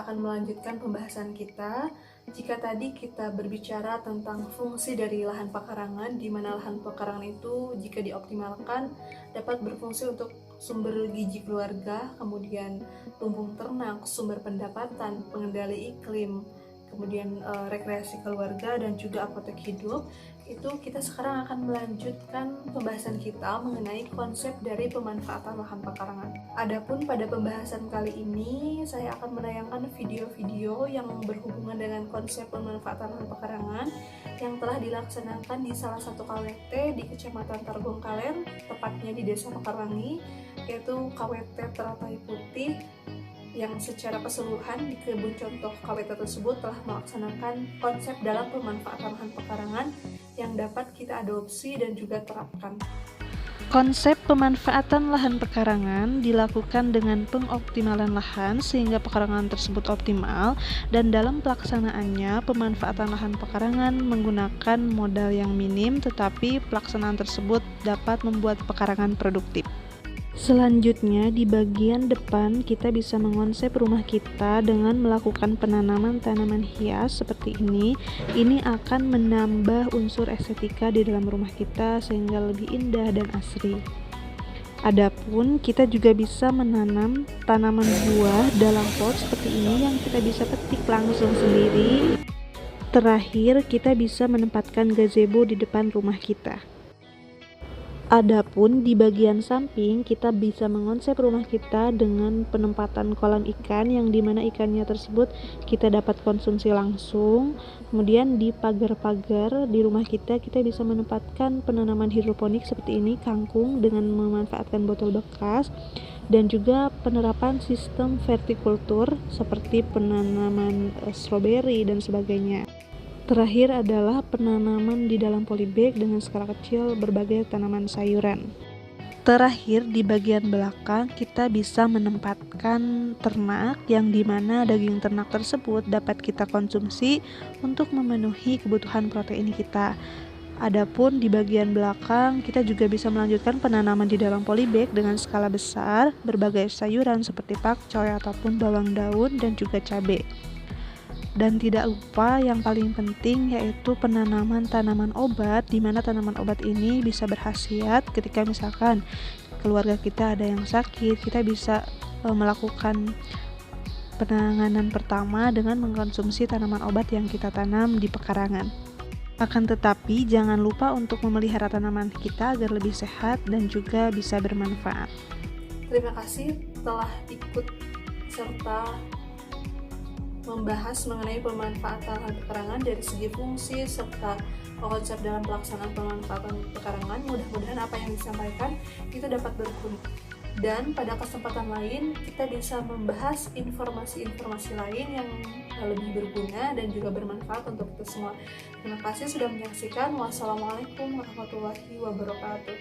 kita akan melanjutkan pembahasan kita. Jika tadi kita berbicara tentang fungsi dari lahan pekarangan, di mana lahan pekarangan itu jika dioptimalkan dapat berfungsi untuk sumber gizi keluarga, kemudian lumbung ternak, sumber pendapatan, pengendali iklim, kemudian rekreasi keluarga, dan juga apotek hidup. Itu kita sekarang akan melanjutkan pembahasan kita mengenai konsep dari pemanfaatan lahan pekarangan. Adapun pada pembahasan kali ini saya akan menayangkan video-video yang berhubungan dengan konsep pemanfaatan lahan pekarangan yang telah dilaksanakan di salah satu KWT di Kecamatan Targong Kaler, tepatnya di Desa Mekarwangi, yaitu KWT Teratai Putih, yang secara keseluruhan di kebun contoh KWT tersebut telah melaksanakan konsep dalam pemanfaatan lahan pekarangan yang dapat kita adopsi dan juga terapkan. Konsep pemanfaatan lahan pekarangan dilakukan dengan pengoptimalan lahan sehingga pekarangan tersebut optimal, dan dalam pelaksanaannya pemanfaatan lahan pekarangan menggunakan modal yang minim, tetapi pelaksanaan tersebut dapat membuat pekarangan produktif. Selanjutnya, di bagian depan kita bisa mengonsep rumah kita dengan melakukan penanaman tanaman hias seperti ini. Ini akan menambah unsur estetika di dalam rumah kita sehingga lebih indah dan asri. Adapun kita juga bisa menanam tanaman buah dalam pot seperti ini yang kita bisa petik langsung sendiri. Terakhir, kita bisa menempatkan gazebo di depan rumah kita. Adapun di bagian samping kita bisa mengonsep rumah kita dengan penempatan kolam ikan yang dimana ikannya tersebut kita dapat konsumsi langsung. Kemudian di pagar-pagar di rumah kita bisa menempatkan penanaman hidroponik seperti ini, kangkung dengan memanfaatkan botol bekas, dan juga penerapan sistem vertikultur seperti penanaman stroberi dan sebagainya. Terakhir adalah penanaman di dalam polybag dengan skala kecil berbagai tanaman sayuran. Terakhir, di bagian belakang kita bisa menempatkan ternak yang dimana daging ternak tersebut dapat kita konsumsi untuk memenuhi kebutuhan protein kita. Adapun di bagian belakang kita juga bisa melanjutkan penanaman di dalam polybag dengan skala besar berbagai sayuran seperti pakcoy ataupun bawang daun dan juga cabai. Dan tidak lupa yang paling penting yaitu penanaman tanaman obat, di mana tanaman obat ini bisa berkhasiat ketika misalkan keluarga kita ada yang sakit, kita bisa melakukan penanganan pertama dengan mengkonsumsi tanaman obat yang kita tanam di pekarangan. Akan tetapi jangan lupa untuk memelihara tanaman kita agar lebih sehat dan juga bisa bermanfaat. Terima kasih telah ikut serta membahas mengenai pemanfaatan lahan pekarangan dari segi fungsi serta konsep dalam pelaksanaan pemanfaatan pekarangan. Mudah-mudahan apa yang disampaikan itu dapat berguna. Dan pada kesempatan lain kita bisa membahas informasi-informasi lain yang lebih berguna dan juga bermanfaat untuk kita semua. Terima kasih sudah menyaksikan. Wassalamualaikum warahmatullahi wabarakatuh.